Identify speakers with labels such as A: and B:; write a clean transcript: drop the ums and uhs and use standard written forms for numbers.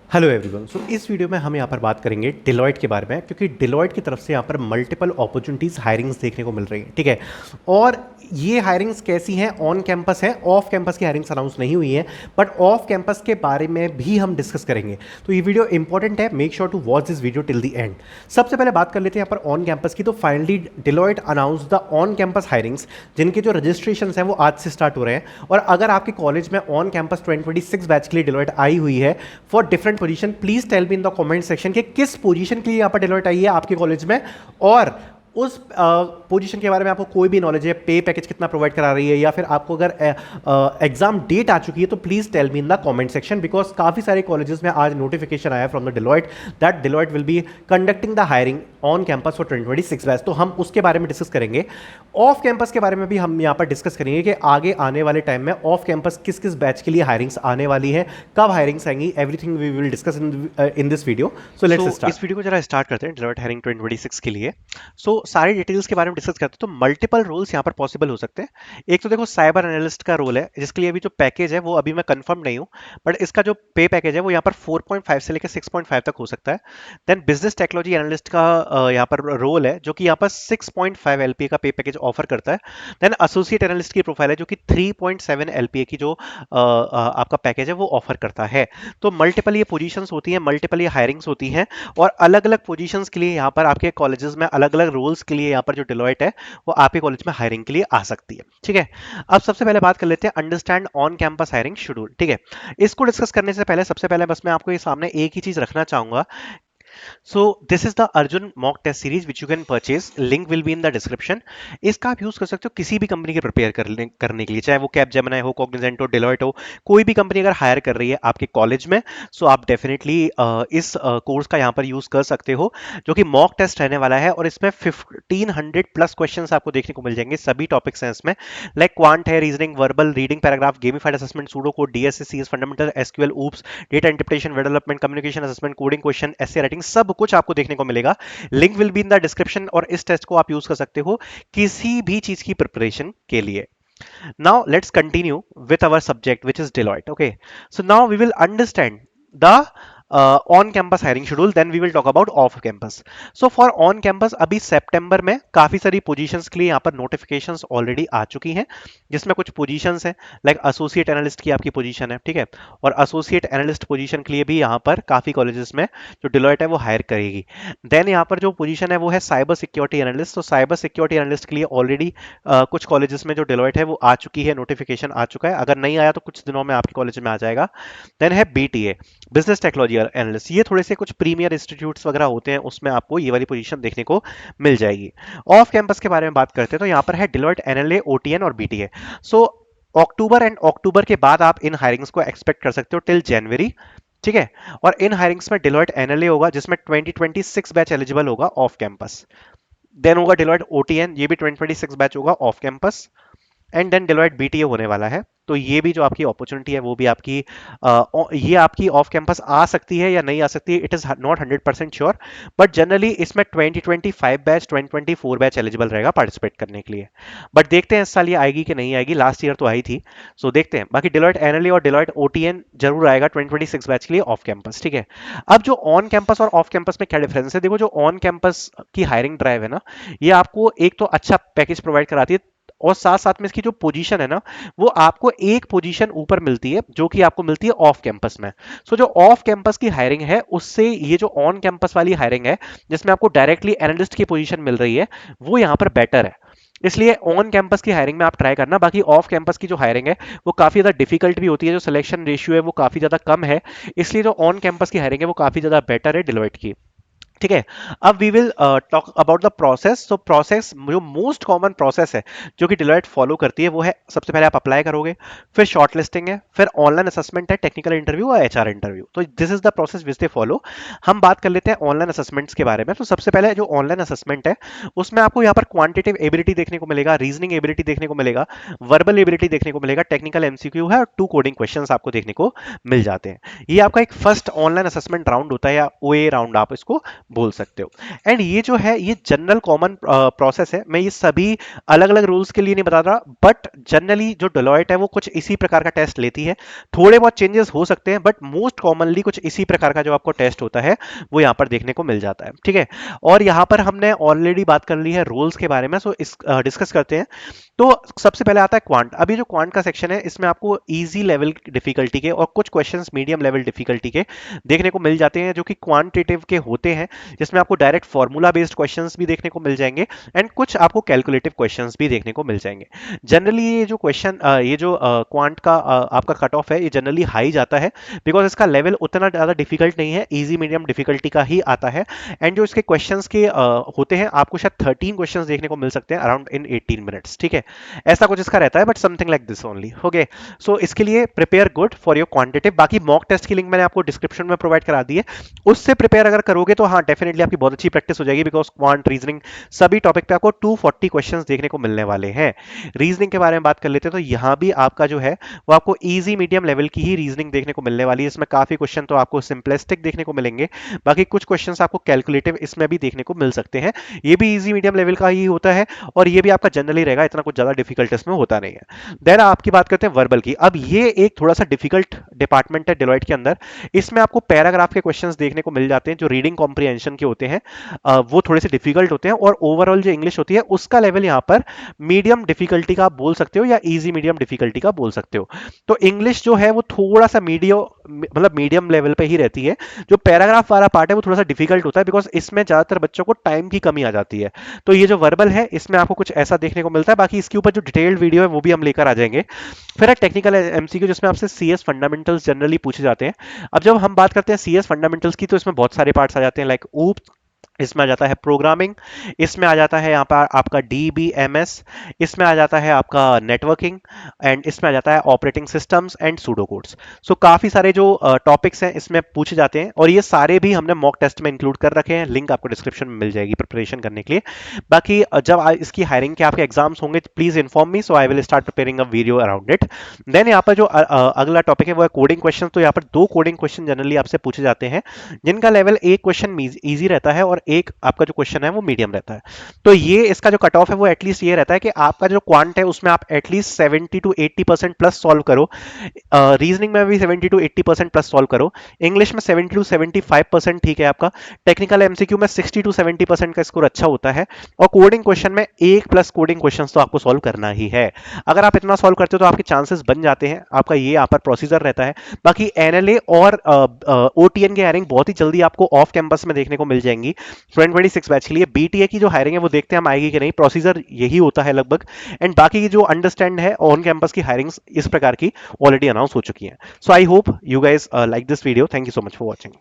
A: Hello everyone. सो इस video में हम यहाँ पर बात करेंगे डिलॉयट के बारे में, क्योंकि डिलॉयट की तरफ से यहाँ पर मल्टीपल अपॉर्चुनिटीज़ हायरिंग्स देखने को मिल रही हैं। ठीक है, और ये हायरिंग्स कैसी हैं, ऑन कैंपस है, ऑफ कैंपस की हायरिंग्स अनाउंस नहीं हुई है, बट ऑफ कैंपस के बारे में भी हम डिस्कस करेंगे। तो ये वीडियो इंपॉर्टेंट है, make sure to watch this video till the end. सबसे पहले बात कर लेते हैं यहाँ पर ऑन कैंपस की। तो finally Deloitte announce the on campus hirings, जिनके जो रजिस्ट्रेशन हैं वो आज से स्टार्ट हो रहे हैं। और अगर आपके कॉलेज में ऑन कैंपस 2026 बैच के लिए डिलॉयट आई हुई है for different position, please tell me in the comment section कि किस पोजीशन के लिए यहाँ पर डिलॉयट आई है आपके कॉलेज में, और उस पोजीशन के बारे में आपको कोई भी नॉलेज है, पे पैकेज कितना प्रोवाइड करा रही है, या फिर आपको अगर एग्जाम डेट आ चुकी है, तो please tell me in the comment section, because काफी सारे कॉलेजेस में आज नोटिफिकेशन आया from the Deloitte that Deloitte will be conducting the hiring on campus for 2026 batch. तो हम उसके बारे में डिस्कस करेंगे। ऑफ कैंपस के बारे में भी हम यहाँ पर डिस्कस करेंगे कि आगे आने वाले टाइम में ऑफ कैंपस किस किस बैच के लिए हायरिंग्स आने वाली है, कब हायरिंग्स आएंगी, everything we will discuss in this video. So let's start.
B: इस वीडियो को जरा स्टार्ट करते हैं डिलॉयट हायरिंग 2026 के लिए। सारी डिटेल्स के बारे में डिस्कस करते हैं। तो मल्टीपल रोल्स यहाँ पर पॉसिबल हो सकते हैं। एक तो देखो साइबर एनालिस्ट का रोल है, जिसके लिए अभी जो पैकेज है वो अभी मैं कंफर्म नहीं हूँ, बट इसका जो पे पैकेज है वो यहाँ पर 4.5 से लेकर 6.5 तक हो सकता है। देन बिजनेस टेक्नोलॉजी एनालिस्ट का यहाँ पर रोल है, जो कि यहाँ पर 6.5 एलपीए का पे पैकेज ऑफर करता है। देन एसोसिएट एनालिस्ट की प्रोफाइल है, जो कि 3.7 एलपीए की जो आपका पैकेज है वो ऑफर करता है। तो मल्टीपल ये पोजीशंस होती हैं, मल्टीपल ये हायरिंग्स होती हैं, और अलग अलग पोजीशंस के लिए यहाँ पर आपके कॉलेजेस में अलग अलग रोल्स के लिए यहाँ पर जो डिलॉयट है वो आपके कॉलेज में हायरिंग के लिए आ सकती है। ठीक है, अब सबसे पहले बात कर लेते हैं understand on campus hiring schedule. ठीक है, इसको डिस्कस करने से पहले सबसे पहले बस मैं आपको ये सामने एक ही चीज रखना चाहूंगा। This is the Arjun mock test series which you can purchase, link will be in the description. इसका आप यूज कर सकते हो किसी भी कंपनी के प्रिपेयर करने के लिए, चाहे वो कैपजेमिनी हो, कॉग्निजेंट हो, डिलॉयट हो। कोई भी कंपनी अगर हायर कर रही है आपके कॉलेज में, सो आप डेफिनेटली इस कोर्स का यहाँ पर यूज कर सकते हो, जो कि मॉक टेस्ट रहने वाला है। और इसमें 1500 प्लस क्वेश्चन आपको देखने को मिल जाएंगे। सभी टॉपिक्स हैं इसमें, लाइक क्वांट है, reasoning, verbal, reading, paragraph, gamified assessment, pseudo code, DSA, CS fundamental, SQL, oops, data interpretation, development, communication assessment, coding question, essay writing, सब कुछ आपको देखने को मिलेगा। Link will be in the description, और इस टेस्ट को आप यूज कर सकते हो किसी भी चीज की प्रिपरेशन के लिए। Now let's continue with our subject, which is Deloitte. Okay, so now we will understand the on campus hiring schedule, then we will talk about off campus. So for on campus अभी सितंबर में काफी सारी positions के लिए यहाँ पर notifications already आ चुकी हैं, जिसमें कुछ पोजीशंस हैं लाइक एसोसिएट एनालिस्ट की आपकी पोजीशन है। ठीक है, और एसोसिएट एनालिस्ट पोजीशन के लिए भी यहाँ पर काफी कॉलेजेस में जो डिलॉयट है वो हायर करेगी। देन यहाँ पर जो पोजीशन है वो है साइबर सिक्योरिटी एनालिस्ट। तो साइबर सिक्योरिटी एनालिस्ट के लिए ऑलरेडी कुछ कॉलेजेस में जो डिलॉयट है वो आ चुकी है, नोटिफिकेशन आ चुका है। अगर नहीं आया तो कुछ दिनों में आपके कॉलेज में आ जाएगा। देन है बीटीए, बिजनेस टेक्नोलॉजी एनालिस्ट। ये थोड़े से कुछ प्रीमियर इंस्टीट्यूट्स वगैरह होते हैं, उसमें आपको ये वाली पोजीशन देखने को मिल जाएगी। ऑफ कैंपस के बारे में बात करते हैं तो यहाँ पर है डिलॉयट, एनएलए, ओटीएन और बीटीए। सो अक्टूबर के बाद आप इन हायरिंग्स को एक्सपेक्ट कर सकते हो टिल जनवरी। ठीक है, और इन हायरिंग्स में डिलॉयट एनएलए होगा, जिसमें 2026 बैच एलिजिबल होगा ऑफ कैंपस। देन होगा डिलॉयट ओटीएन, ये भी 2026 बैच होगा off campus. And then Deloitte BTA होने वाला है। तो ये भी जो आपकी अपॉर्चुनिटी है वो भी आपकी ये आपकी ऑफ कैंपस आ सकती है या नहीं आ सकती है, it is not 100% sure, but generally इसमें 2025 बैच, 2024 बैच एलिजिबल रहेगा पार्टिसिपेट करने के लिए। बट देखते हैं इस साल ये आएगी कि नहीं आएगी, लास्ट ईयर तो आई थी। सो देखते हैं। बाकी डिलॉयट एनएलए और डिलॉयट ओटीएन जरूर आएगा 2026 बैच के लिए ऑफ कैंपस। ठीक है, अब जो ऑन कैंपस और ऑफ कैंपस में क्या डिफरेंस है, देखो जो ऑन कैंपस की हायरिंग ड्राइव है ना, ये आपको एक तो अच्छा पैकेज प्रोवाइड कराती है, और साथ साथ में इसकी जो पोजीशन है ना, वो आपको एक पोजीशन ऊपर मिलती है, जो कि आपको मिलती है ऑफ कैंपस में। जो ऑफ कैंपस की हायरिंग है उससे ये जो ऑन कैंपस वाली हायरिंग है, जिसमें आपको डायरेक्टली एनालिस्ट की पोजीशन मिल रही है, वो यहाँ पर बेटर है। इसलिए ऑन कैंपस की हायरिंग में आप ट्राई करना। बाकी ऑफ कैंपस की जो हायरिंग है वो काफी ज्यादा डिफिकल्ट भी होती है, जो सिलेक्शन रेशियो है वो काफी ज्यादा कम है, इसलिए जो ऑन कैंपस की हायरिंग है वो काफी ज्यादा बेटर है डिलॉयट की। ठीक है, अब we will talk about the process. तो प्रोसेस, जो मोस्ट कॉमन प्रोसेस है जो कि डिलॉयट फॉलो करती है, वो है सबसे पहले आप अप्लाई करोगे, फिर शॉर्ट लिस्टिंग है, फिर ऑनलाइन असेसमेंट है, टेक्निकल इंटरव्यू और एचआर इंटरव्यू। तो this is the process which they follow. हम बात कर लेते हैं ऑनलाइन असेसमेंट्स के बारे में। तो सबसे पहले जो ऑनलाइन असेसमेंट है उसमें आपको यहाँ पर क्वांटिटेटिव एबिलिटी देखने को मिलेगा, रीजनिंग एबिलिटी देखने को मिलेगा, वर्बल एबिलिटी देखने को मिलेगा, टेक्निकल एमसीक्यू है, और 2 कोडिंग क्वेश्चंस आपको देखने को मिल जाते हैं। ये आपका एक फर्स्ट ऑनलाइन असेसमेंट राउंड होता है, या ओए राउंड आप इसको बोल सकते हो। एंड ये जो है ये जनरल कॉमन प्रोसेस है, मैं ये सभी अलग अलग रूल्स के लिए नहीं बता रहा, बट जनरली जो डेलॉयट है वो कुछ इसी प्रकार का टेस्ट लेती है। थोड़े बहुत चेंजेस हो सकते हैं, बट मोस्ट कॉमनली कुछ इसी प्रकार का जो आपको टेस्ट होता है वो यहाँ पर देखने को मिल जाता है, ठीक है। और यहाँ पर हमने ऑलरेडी बात कर ली है रूल्स के बारे में, सो इस डिस्कस करते हैं। तो सबसे पहले आता है क्वांट। अभी जो क्वांट का सेक्शन है इसमें आपको इजी लेवल डिफिकल्टी के और कुछ क्वेश्चंस मीडियम लेवल डिफिकल्टी के देखने को मिल जाते हैं, जो कि क्वांटिटेटिव के होते हैं, जिसमें आपको डायरेक्ट फार्मूला बेस्ड क्वेश्चंस भी देखने को मिल जाएंगे एंड कुछ आपको कैलकुलेटिव क्वेश्चंस भी देखने को मिल जाएंगे। जनरली ये जो क्वेश्चन ये जो क्वांट का आपका कट ऑफ है ये जनरली हाई जाता है, बिकॉज इसका लेवल उतना ज़्यादा डिफिकल्ट नहीं है, इजी मीडियम डिफिकल्टी का ही आता है। एंड जो इसके क्वेश्चंस के होते हैं आपको शायद 13 क्वेश्चंस देखने को मिल सकते हैं अराउंड इन 18 मिनट्स, ठीक है। ऐसा कुछ इसका रहता है, but something like this only, okay. So इसके लिए prepare good for your quantitative. बाकी मॉक टेस्ट की लिंक मैंने आपको डिस्क्रिप्शन में प्रोवाइड करा दी है, उससे प्रिपेयर अगर करोगे तो हाँ डेफिनेटली आपकी बहुत अच्छी प्रैक्टिस हो जाएगी, बिकॉज क्वांट रीजनिंग सभी टॉपिक पे आपको 240 क्वेश्चंस देखने को मिलने वाले हैं। रीजनिंग के बारे में बात कर लेते हैं तो यहाँ भी आपका जो है वो आपको इजी मीडियम लेवल की ही रीजनिंग देखने को मिलने वाली है। इसमें काफी क्वेश्चन तो आपको सिंपलिस्टिक देखने को मिलेंगे, बाकी कुछ क्वेश्चन आपको कैलकुलेटिव इसमें भी देखने को मिल सकते हैं, ये भी इजी मीडियम लेवल का ही होता है और ये भी आपका जनरली रहेगा, इतना कुछ ज्यादा डिफिकल्ट इसमें होता नहीं है। देन आपकी बात करते हैं वर्बल की। अब ये एक थोड़ा सा डिफिकल्ट डिपार्टमेंट है डेलोइट के अंदर, इसमें आपको पैराग्राफ के क्वेश्चंस देखने को मिल जाते हैं जो रीडिंग कॉम्प्रिहेंशन के होते हैं, वो थोड़े से डिफिकल्ट होते हैं, और ओवरऑल जो इंग्लिश होती है उसका लेवल यहाँ पर मीडियम डिफिकल्टी का आप बोल सकते हो या इजी मीडियम डिफिकल्टी का बोल सकते हो। तो इंग्लिश जो है वो थोड़ा सा मीडियम लेवल पे ही रहती है। जो पैराग्राफ वाला पार्ट है वो थोड़ा सा डिफिकल्ट होता है, बिकॉज इसमें ज्यादातर बच्चों को टाइम की कमी आ जाती है। तो ये जो वर्बल है इसमें आपको कुछ ऐसा देखने को मिलता है। बाकी इसके ऊपर जो डिटेल्ड वीडियो है वो भी हम लेकर आ जाएंगे। फिर है टेक्निकल एमसीक्यू, जिसमें आपसे सीएस फंडामेंटल्स जनरली पूछे जाते हैं। अब जब हम बात करते हैं सीएस फंडामेंटल्स की तो इसमें बहुत सारे पार्ट्स आ जाते हैं, लाइक ऊप, इसमें आ जाता है प्रोग्रामिंग, इसमें आ जाता है यहाँ पर आपका डीबीएमएस, इसमें आ जाता है आपका नेटवर्किंग, एंड इसमें आ जाता है operating systems and pseudo codes. So काफी सारे जो टॉपिक्स हैं इसमें पूछे जाते हैं, और ये सारे भी हमने मॉक टेस्ट में इंक्लूड कर रखे हैं, लिंक आपको डिस्क्रिप्शन में मिल जाएगी प्रिपरेशन करने के लिए। बाकी जब इसकी हायरिंग के आपके एग्जाम्स होंगे please inform me, so I will start preparing a video around it. Then यहाँ पर जो अगला टॉपिक है वो है कोडिंग क्वेश्चन। तो यहाँ पर 2 कोडिंग क्वेश्चन जनरली आपसे पूछे जाते हैं, जिनका लेवल एक क्वेश्चन ईजी रहता है और एक आपका जो क्वेश्चन है वो मीडियम रहता है। तो ये इसका जो कट ऑफ है वो एटलीस्ट ये रहता है कि आपका जो क्वांट है उसमें आप एटलीस्ट 70 to 80% प्लस सॉल्व करो, रीजनिंग में भी 70 to 80% प्लस सॉल्व करो, इंग्लिश में 70 to 75% ठीक है आपका, टेक्निकल एमसीक्यू में 60 to 70% का स्कोर अच्छा होता है, और कोडिंग क्वेश्चन में 1+ कोडिंग क्वेश्चन तो आपको सॉल्व करना ही है। अगर आप इतना सॉल्व करते हो तो आपके चांसेस बन जाते हैं, आपका ये यहाँ पर प्रोसीजर रहता है। बाकी एनएलए और ओटीएन की हायरिंग बहुत ही जल्दी आपको ऑफ कैंपस में देखने को मिल जाएंगी 2026 बैच के लिए। बीटीए की जो हायरिंग है वो देखते हैं हम आएगी कि नहीं, प्रोसीजर यही होता है लगभग। एंड बाकी की जो अंडरस्टैंड है ऑन कैंपस की हायरिंग्स इस प्रकार की ऑलरेडी अनाउंस हो चुकी हैं। So I hope you guys like this video. Thank you so much for watching.